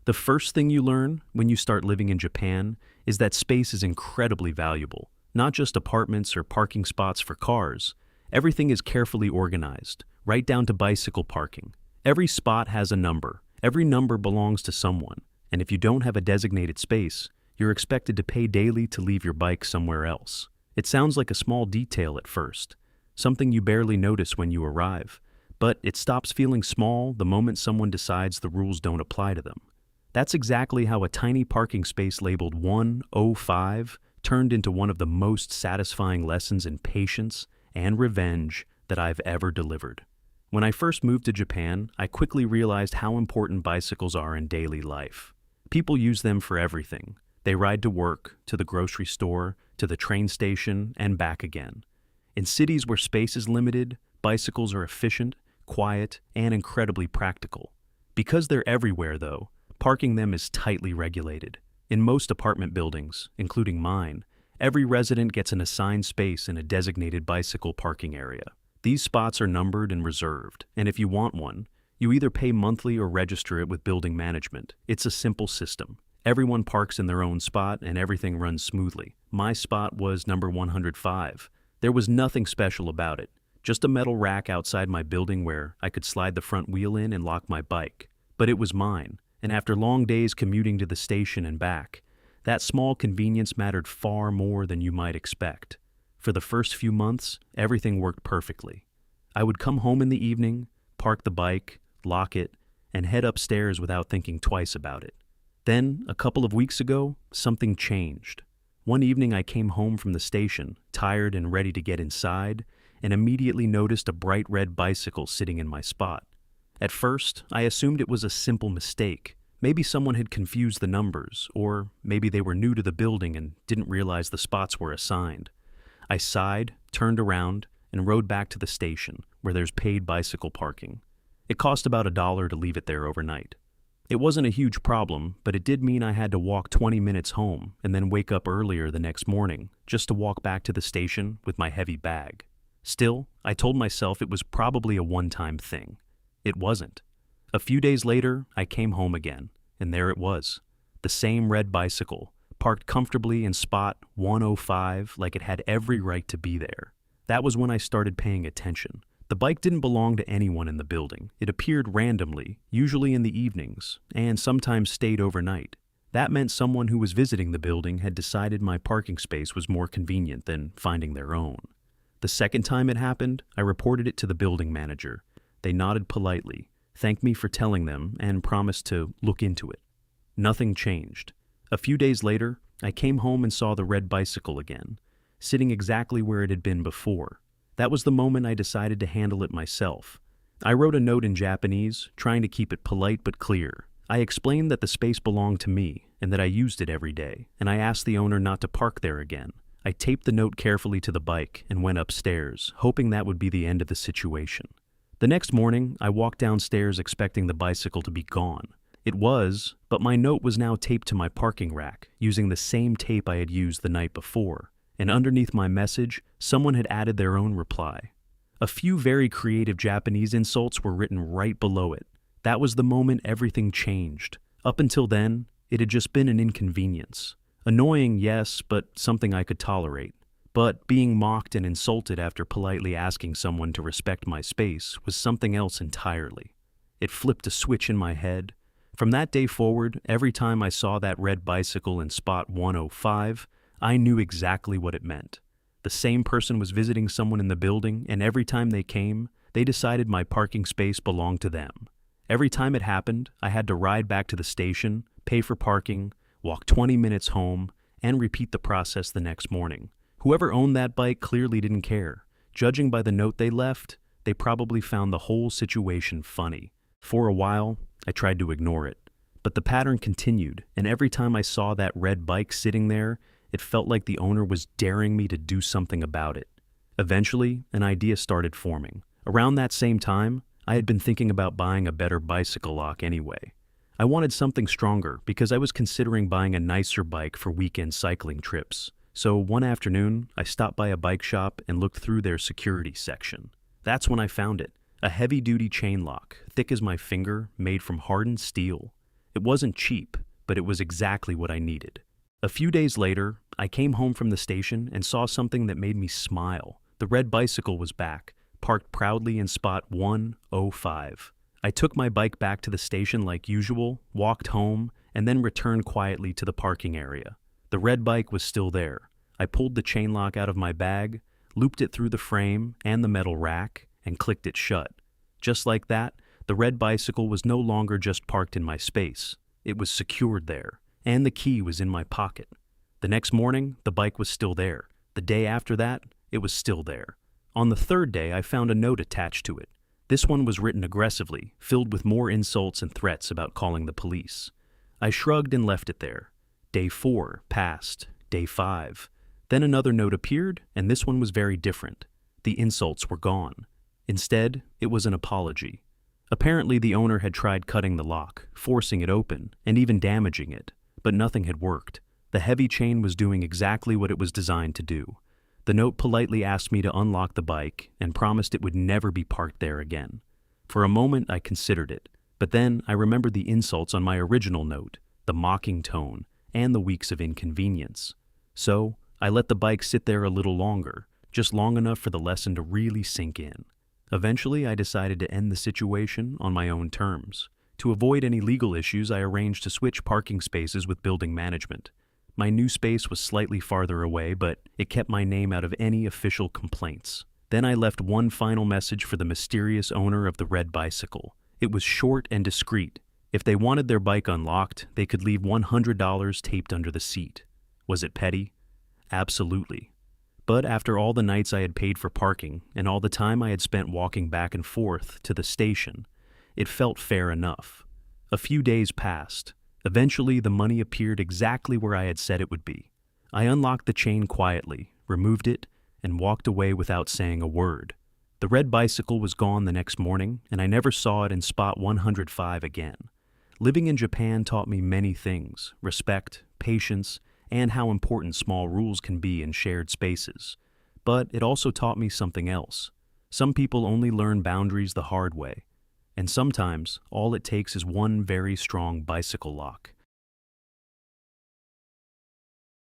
The first thing you learn when you start living in Japan is that space is incredibly valuable. Not just apartments or parking spots for cars. Everything is carefully organized, right down to bicycle parking. Every spot has a number. Every number belongs to someone. And if you don't have a designated space, you're expected to pay daily to leave your bike somewhere else. It sounds like a small detail at first, something you barely notice when you arrive. But it stops feeling small the moment someone decides the rules don't apply to them. That's exactly how a tiny parking space labeled 105 turned into one of the most satisfying lessons in patience and revenge that I've ever delivered. When I first moved to Japan, I quickly realized how important bicycles are in daily life. People use them for everything. They ride to work, to the grocery store, to the train station, and back again. In cities where space is limited, bicycles are efficient, quiet, and incredibly practical. Because they're everywhere, though, parking them is tightly regulated. In most apartment buildings, including mine, every resident gets an assigned space in a designated bicycle parking area. These spots are numbered and reserved, and if you want one, you either pay monthly or register it with building management. It's a simple system. Everyone parks in their own spot and everything runs smoothly. My spot was number 105. There was nothing special about it, just a metal rack outside my building where I could slide the front wheel in and lock my bike. But it was mine. And after long days commuting to the station and back, that small convenience mattered far more than you might expect. For the first few months, everything worked perfectly. I would come home in the evening, park the bike, lock it, and head upstairs without thinking twice about it. Then, a couple of weeks ago, something changed. One evening I came home from the station, tired and ready to get inside, and immediately noticed a bright red bicycle sitting in my spot. At first, I assumed it was a simple mistake. Maybe someone had confused the numbers, or maybe they were new to the building and didn't realize the spots were assigned. I sighed, turned around, and rode back to the station, where there's paid bicycle parking. It cost about $1 to leave it there overnight. It wasn't a huge problem, but it did mean I had to walk 20 minutes home and then wake up earlier the next morning just to walk back to the station with my heavy bag. Still, I told myself it was probably a one-time thing. It wasn't. A few days later, I came home again, and there it was. The same red bicycle, parked comfortably in spot 105 like it had every right to be there. That was when I started paying attention. The bike didn't belong to anyone in the building. It appeared randomly, usually in the evenings, and sometimes stayed overnight. That meant someone who was visiting the building had decided my parking space was more convenient than finding their own. The second time it happened, I reported it to the building manager. They nodded politely, thanked me for telling them, and promised to look into it. Nothing changed. A few days later, I came home and saw the red bicycle again, sitting exactly where it had been before. That was the moment I decided to handle it myself. I wrote a note in Japanese, trying to keep it polite but clear. I explained that the space belonged to me and that I used it every day, and I asked the owner not to park there again. I taped the note carefully to the bike and went upstairs, hoping that would be the end of the situation. The next morning, I walked downstairs expecting the bicycle to be gone. It was, but my note was now taped to my parking rack, using the same tape I had used the night before. And underneath my message, someone had added their own reply. A few very creative Japanese insults were written right below it. That was the moment everything changed. Up until then, it had just been an inconvenience. Annoying, yes, but something I could tolerate. But being mocked and insulted after politely asking someone to respect my space was something else entirely. It flipped a switch in my head. From that day forward, every time I saw that red bicycle in spot 105, I knew exactly what it meant. The same person was visiting someone in the building, and every time they came, they decided my parking space belonged to them. Every time it happened, I had to ride back to the station, pay for parking, walk 20 minutes home, and repeat the process the next morning. Whoever owned that bike clearly didn't care. Judging by the note they left, they probably found the whole situation funny. For a while, I tried to ignore it. But the pattern continued, and every time I saw that red bike sitting there, it felt like the owner was daring me to do something about it. Eventually, an idea started forming. Around that same time, I had been thinking about buying a better bicycle lock anyway. I wanted something stronger because I was considering buying a nicer bike for weekend cycling trips. So one afternoon, I stopped by a bike shop and looked through their security section. That's when I found it. A heavy-duty chain lock, thick as my finger, made from hardened steel. It wasn't cheap, but it was exactly what I needed. A few days later, I came home from the station and saw something that made me smile. The red bicycle was back, parked proudly in spot 105. I took my bike back to the station like usual, walked home, and then returned quietly to the parking area. The red bike was still there. I pulled the chain lock out of my bag, looped it through the frame and the metal rack, and clicked it shut. Just like that, the red bicycle was no longer just parked in my space. It was secured there, and the key was in my pocket. The next morning, the bike was still there. The day after that, it was still there. On the third day, I found a note attached to it. This one was written aggressively, filled with more insults and threats about calling the police. I shrugged and left it there. Day 4 passed. Day 5. Then another note appeared, and this one was very different. The insults were gone. Instead, it was an apology. Apparently, the owner had tried cutting the lock, forcing it open, and even damaging it, but nothing had worked. The heavy chain was doing exactly what it was designed to do. The note politely asked me to unlock the bike and promised it would never be parked there again. For a moment, I considered it, but then I remembered the insults on my original note, the mocking tone, and the weeks of inconvenience. So, I let the bike sit there a little longer, just long enough for the lesson to really sink in. Eventually, I decided to end the situation on my own terms. To avoid any legal issues, I arranged to switch parking spaces with building management. My new space was slightly farther away, but it kept my name out of any official complaints. Then I left one final message for the mysterious owner of the red bicycle. It was short and discreet. If they wanted their bike unlocked, they could leave $100 taped under the seat. Was it petty? Absolutely. But after all the nights I had paid for parking and all the time I had spent walking back and forth to the station, it felt fair enough. A few days passed. Eventually, the money appeared exactly where I had said it would be. I unlocked the chain quietly, removed it, and walked away without saying a word. The red bicycle was gone the next morning, and I never saw it in spot 105 again. Living in Japan taught me many things: respect, patience, and how important small rules can be in shared spaces. But it also taught me something else. Some people only learn boundaries the hard way, and sometimes all it takes is one very strong bicycle lock.